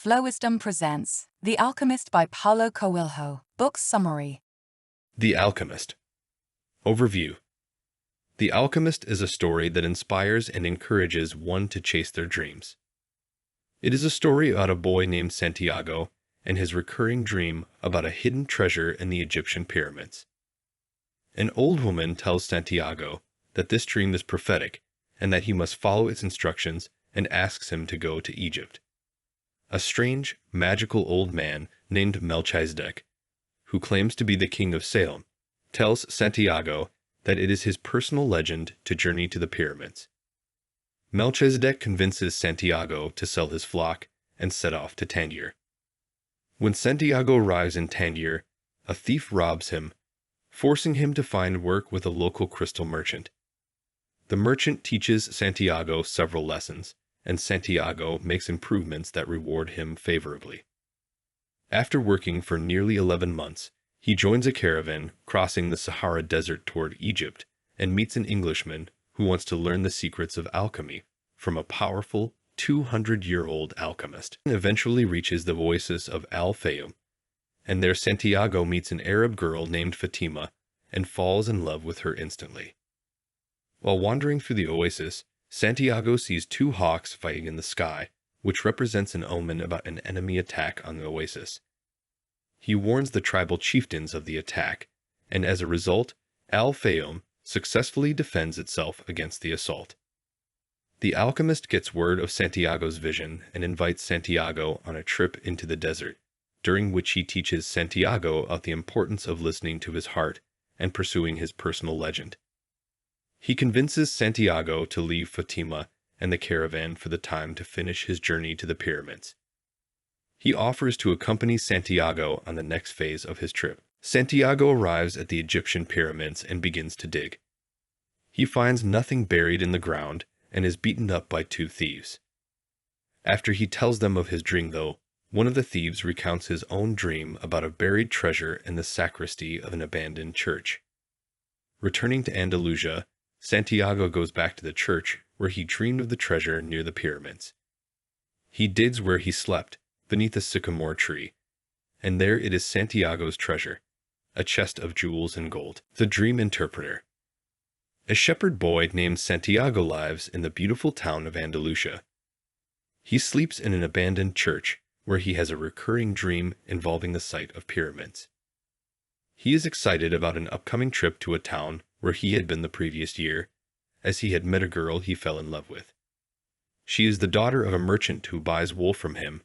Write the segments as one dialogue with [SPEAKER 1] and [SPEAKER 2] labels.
[SPEAKER 1] Flowisdom presents The Alchemist by Paulo Coelho. Book Summary.
[SPEAKER 2] The Alchemist. Overview. The Alchemist is a story that inspires and encourages one to chase their dreams. It is a story about a boy named Santiago and his recurring dream about a hidden treasure in the Egyptian pyramids. An old woman tells Santiago that this dream is prophetic and that he must follow its instructions, and asks him to go to Egypt. A strange, magical old man named Melchizedek, who claims to be the king of Salem, tells Santiago that it is his personal legend to journey to the pyramids. Melchizedek convinces Santiago to sell his flock and set off to Tangier. When Santiago arrives in Tangier, a thief robs him, forcing him to find work with a local crystal merchant. The merchant teaches Santiago several lessons, and Santiago makes improvements that reward him favorably. After working for nearly 11 months, he joins a caravan crossing the Sahara Desert toward Egypt and meets an Englishman who wants to learn the secrets of alchemy from a powerful 200-year-old alchemist. He eventually reaches the Oasis of Al-Fayoum, and there Santiago meets an Arab girl named Fatima and falls in love with her instantly. While wandering through the oasis, Santiago sees two hawks fighting in the sky, which represents an omen about an enemy attack on the oasis. He warns the tribal chieftains of the attack, and as a result, Al-Fayoum successfully defends itself against the assault. The alchemist gets word of Santiago's vision and invites Santiago on a trip into the desert, during which he teaches Santiago of the importance of listening to his heart and pursuing his personal legend. He convinces Santiago to leave Fatima and the caravan for the time to finish his journey to the pyramids. He offers to accompany Santiago on the next phase of his trip. Santiago arrives at the Egyptian pyramids and begins to dig. He finds nothing buried in the ground and is beaten up by two thieves. After he tells them of his dream, though, one of the thieves recounts his own dream about a buried treasure in the sacristy of an abandoned church. Returning to Andalusia, Santiago goes back to the church where he dreamed of the treasure near the pyramids. He digs where he slept, beneath a sycamore tree, and there it is Santiago's treasure, a chest of jewels and gold. The Dream Interpreter. A shepherd boy named Santiago lives in the beautiful town of Andalusia. He sleeps in an abandoned church where he has a recurring dream involving the site of pyramids. He is excited about an upcoming trip to a town where he had been the previous year, as he had met a girl he fell in love with. She is the daughter of a merchant who buys wool from him,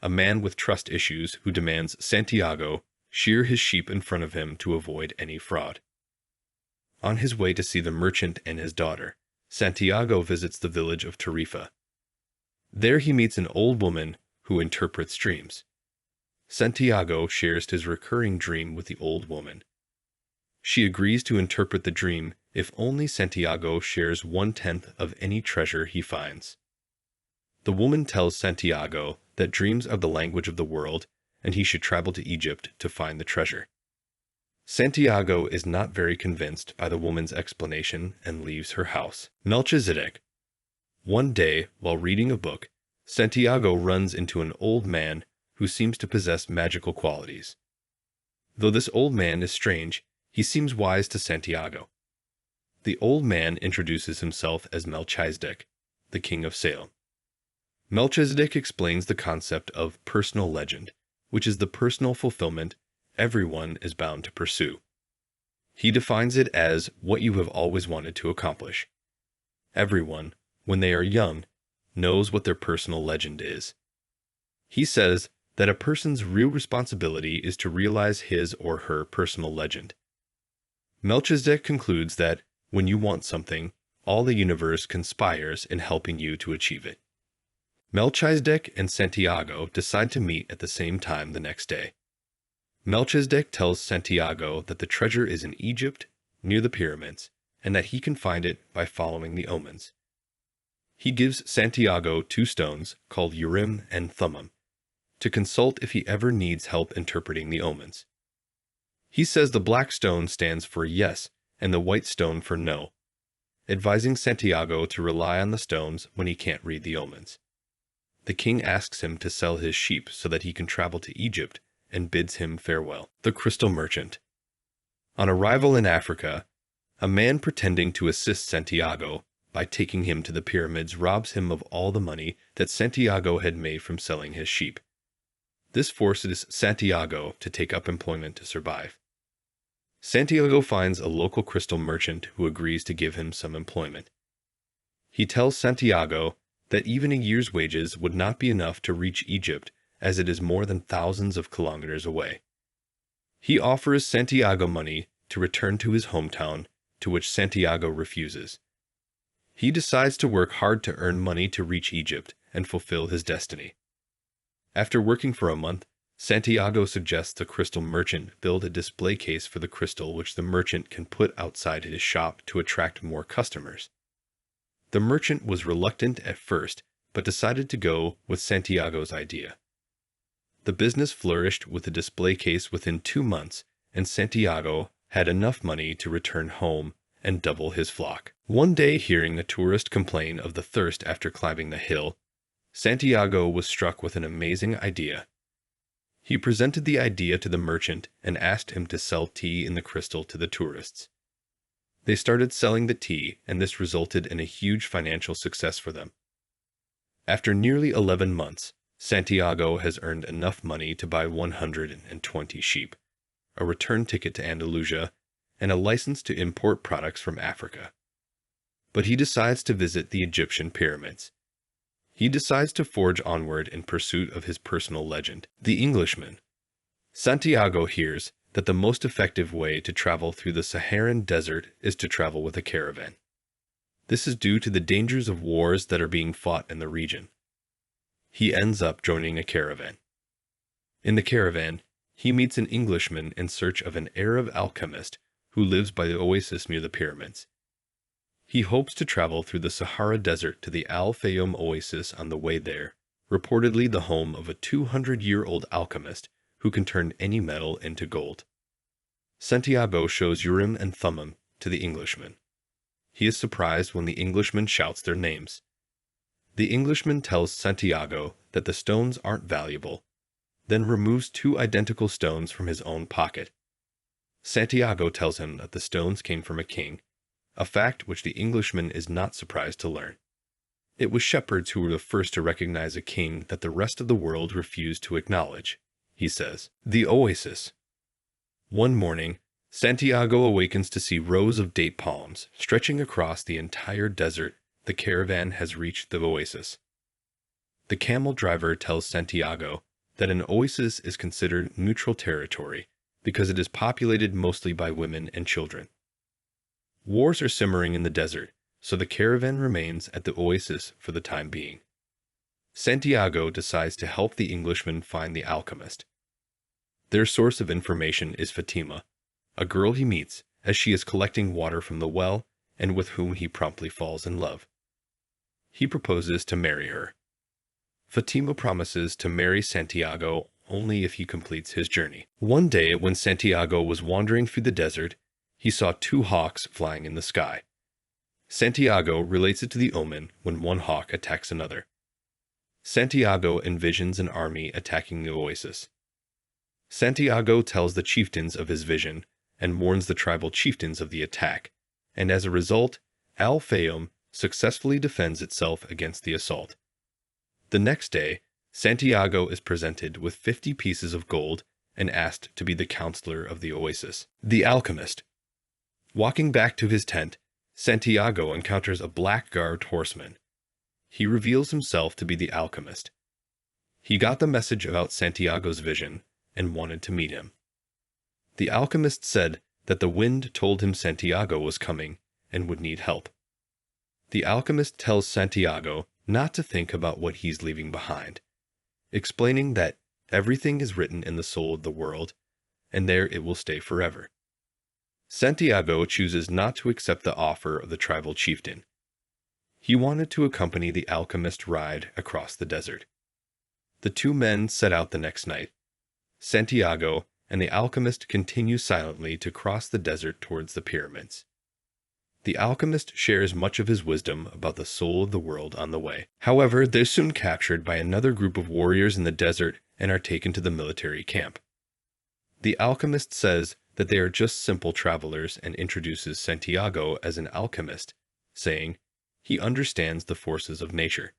[SPEAKER 2] a man with trust issues who demands Santiago shear his sheep in front of him to avoid any fraud. On his way to see the merchant and his daughter, Santiago visits the village of Tarifa. There he meets an old woman who interprets dreams. Santiago shares his recurring dream with the old woman. She agrees to interpret the dream if only Santiago shares 1/10 of any treasure he finds. The woman tells Santiago that dreams are the language of the world and he should travel to Egypt to find the treasure. Santiago is not very convinced by the woman's explanation and leaves her house. Melchizedek. One day, while reading a book, Santiago runs into an old man who seems to possess magical qualities. Though this old man is strange, he seems wise to Santiago. The old man introduces himself as Melchizedek, the king of Salem. Melchizedek explains the concept of personal legend, which is the personal fulfillment everyone is bound to pursue. He defines it as what you have always wanted to accomplish. Everyone, when they are young, knows what their personal legend is. He says that a person's real responsibility is to realize his or her personal legend. Melchizedek concludes that when you want something, all the universe conspires in helping you to achieve it. Melchizedek and Santiago decide to meet at the same time the next day. Melchizedek tells Santiago that the treasure is in Egypt, near the pyramids, and that he can find it by following the omens. He gives Santiago 2 stones called Urim and Thummim to consult if he ever needs help interpreting the omens. He says the black stone stands for yes and the white stone for no, advising Santiago to rely on the stones when he can't read the omens. The king asks him to sell his sheep so that he can travel to Egypt and bids him farewell. The Crystal Merchant. On arrival in Africa, a man pretending to assist Santiago by taking him to the pyramids robs him of all the money that Santiago had made from selling his sheep. This forces Santiago to take up employment to survive. Santiago finds a local crystal merchant who agrees to give him some employment. He tells Santiago that even a year's wages would not be enough to reach Egypt, as it is more than thousands of kilometers away. He offers Santiago money to return to his hometown, to which Santiago refuses. He decides to work hard to earn money to reach Egypt and fulfill his destiny. After working for a month, Santiago suggests the crystal merchant build a display case for the crystal which the merchant can put outside his shop to attract more customers. The merchant was reluctant at first, but decided to go with Santiago's idea. The business flourished with the display case within 2 months, and Santiago had enough money to return home and double his flock. One day, hearing a tourist complain of the thirst after climbing the hill, Santiago was struck with an amazing idea. He presented the idea to the merchant and asked him to sell tea in the crystal to the tourists. They started selling the tea, and this resulted in a huge financial success for them. After nearly 11 months, Santiago has earned enough money to buy 120 sheep, a return ticket to Andalusia, and a license to import products from Africa. But he decides to visit the Egyptian pyramids. He decides to forge onward in pursuit of his personal legend, the Englishman. Santiago hears that the most effective way to travel through the Saharan desert is to travel with a caravan. This is due to the dangers of wars that are being fought in the region. He ends up joining a caravan. In the caravan, he meets an Englishman in search of an Arab alchemist who lives by the Oasis near the pyramids. He hopes to travel through the Sahara Desert to the Al-Fayoum Oasis on the way there, reportedly the home of a 200-year-old alchemist who can turn any metal into gold. Santiago shows Urim and Thummim to the Englishman. He is surprised when the Englishman shouts their names. The Englishman tells Santiago that the stones aren't valuable, then removes 2 identical stones from his own pocket. Santiago tells him that the stones came from a king, a fact which the Englishman is not surprised to learn. It was shepherds who were the first to recognize a king that the rest of the world refused to acknowledge, he says. The Oasis. One morning, Santiago awakens to see rows of date palms stretching across the entire desert. The caravan has reached the oasis. The camel driver tells Santiago that an oasis is considered neutral territory because it is populated mostly by women and children. Wars are simmering in the desert, so the caravan remains at the oasis for the time being. Santiago decides to help the Englishman find the alchemist. Their source of information is Fatima, a girl he meets as she is collecting water from the well and with whom he promptly falls in love. He proposes to marry her. Fatima promises to marry Santiago only if he completes his journey. One day, when Santiago was wandering through the desert, he saw 2 hawks flying in the sky. Santiago relates it to the omen when one hawk attacks another. Santiago envisions an army attacking the oasis. Santiago tells the chieftains of his vision and warns the tribal chieftains of the attack, and as a result, Al-Fayoum successfully defends itself against the assault. The next day, Santiago is presented with 50 pieces of gold and asked to be the counselor of the oasis. The Alchemist. Walking back to his tent, Santiago encounters a black-garbed horseman. He reveals himself to be the alchemist. He got the message about Santiago's vision and wanted to meet him. The alchemist said that the wind told him Santiago was coming and would need help. The alchemist tells Santiago not to think about what he's leaving behind, explaining that everything is written in the soul of the world, and there it will stay forever. Santiago chooses not to accept the offer of the tribal chieftain. He wanted to accompany the alchemist ride across the desert. The 2 men set out the next night. Santiago and the alchemist continue silently to cross the desert towards the pyramids. The alchemist shares much of his wisdom about the soul of the world on the way. However, they're soon captured by another group of warriors in the desert and are taken to the military camp. The alchemist says that they are just simple travelers and introduces Santiago as an alchemist, saying he understands the forces of nature,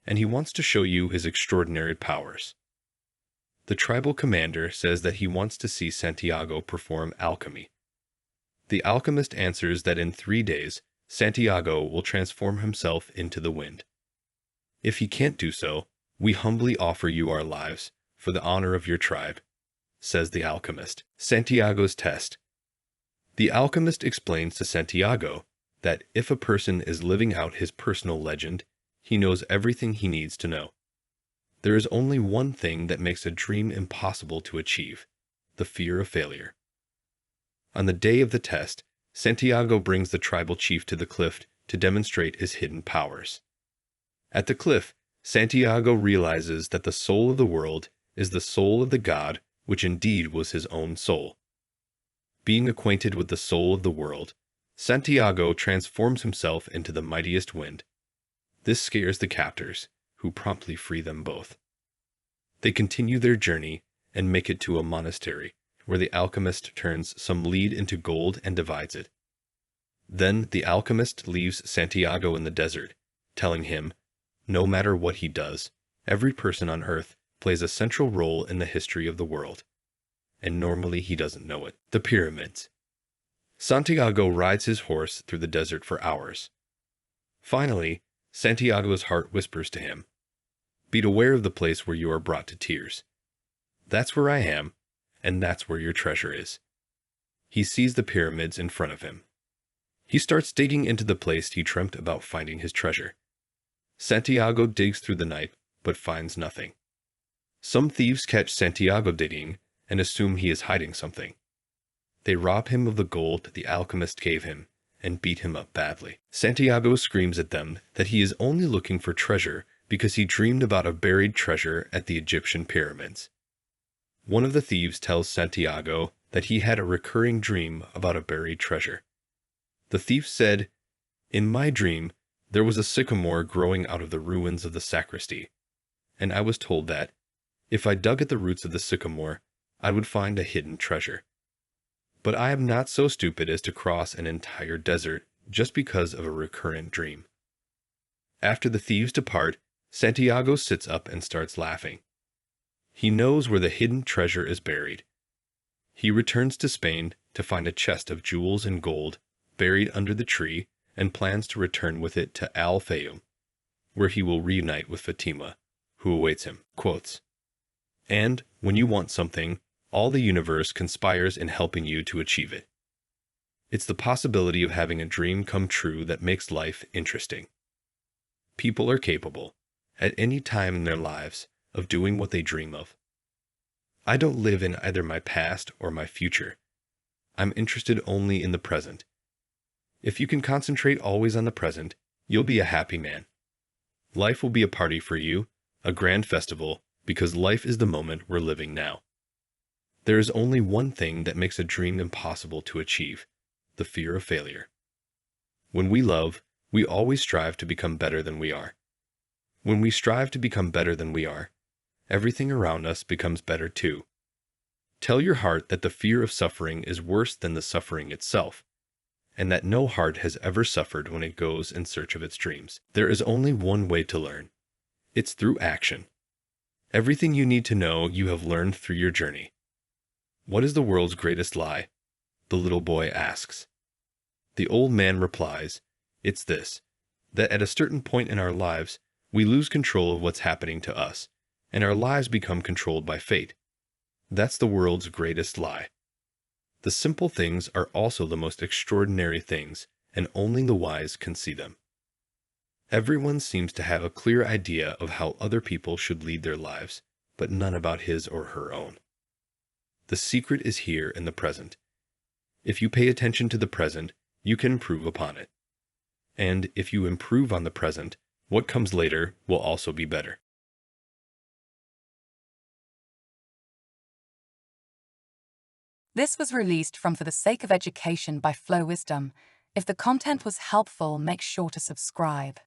[SPEAKER 2] and he wants to show you his extraordinary powers. The tribal commander says that he wants to see Santiago perform alchemy. The alchemist answers that in 3 days, Santiago will transform himself into the wind. If he can't do so, we humbly offer you our lives for the honor of your tribe, says the alchemist. Santiago's test. The alchemist explains to Santiago that if a person is living out his personal legend, he knows everything he needs to know. There is only one thing that makes a dream impossible to achieve: the fear of failure. On the day of the test, Santiago brings the tribal chief to the cliff to demonstrate his hidden powers. At the cliff, Santiago realizes that the soul of the world is the soul of the god, which indeed was his own soul. Being acquainted with the soul of the world, Santiago transforms himself into the mightiest wind. This scares the captors, who promptly free them both. They continue their journey and make it to a monastery, where the alchemist turns some lead into gold and divides it. Then the alchemist leaves Santiago in the desert, telling him, no matter what he does, every person on earth plays a central role in the history of the world. And normally he doesn't know it. The pyramids. Santiago rides his horse through the desert for hours. Finally, Santiago's heart whispers to him, be aware of the place where you are brought to tears. That's where I am, and that's where your treasure is. He sees the pyramids in front of him. He starts digging into the place he dreamt about finding his treasure. Santiago digs through the night, but finds nothing. Some thieves catch Santiago digging and assume he is hiding something. They rob him of the gold the alchemist gave him and beat him up badly. Santiago screams at them that he is only looking for treasure because he dreamed about a buried treasure at the Egyptian pyramids. One of the thieves tells Santiago that he had a recurring dream about a buried treasure. The thief said, in my dream, there was a sycamore growing out of the ruins of the sacristy, and I was told that, if I dug at the roots of the sycamore, I would find a hidden treasure. But I am not so stupid as to cross an entire desert just because of a recurrent dream. After the thieves depart, Santiago sits up and starts laughing. He knows where the hidden treasure is buried. He returns to Spain to find a chest of jewels and gold buried under the tree and plans to return with it to Al Fayoum, where he will reunite with Fatima, who awaits him. Quotes, and when you want something, all the universe conspires in helping you to achieve it. It's the possibility of having a dream come true that makes life interesting. People are capable, at any time in their lives, of doing what they dream of. I don't live in either my past or my future. I'm interested only in the present. If you can concentrate always on the present, you'll be a happy man. Life will be a party for you, a grand festival, because life is the moment we're living now. There is only one thing that makes a dream impossible to achieve: the fear of failure. When we love, we always strive to become better than we are. When we strive to become better than we are, everything around us becomes better too. Tell your heart that the fear of suffering is worse than the suffering itself, and that no heart has ever suffered when it goes in search of its dreams. There is only one way to learn. It's through action. Everything you need to know you have learned through your journey. What is the world's greatest lie? The little boy asks. The old man replies, it's this, that at a certain point in our lives, we lose control of what's happening to us, and our lives become controlled by fate. That's the world's greatest lie. The simple things are also the most extraordinary things, and only the wise can see them. Everyone seems to have a clear idea of how other people should lead their lives, but none about his or her own. The secret is here in the present. If you pay attention to the present, you can improve upon it. And if you improve on the present, what comes later will also be better.
[SPEAKER 1] This was released from For the Sake of Education by Flow Wisdom. If the content was helpful, make sure to subscribe.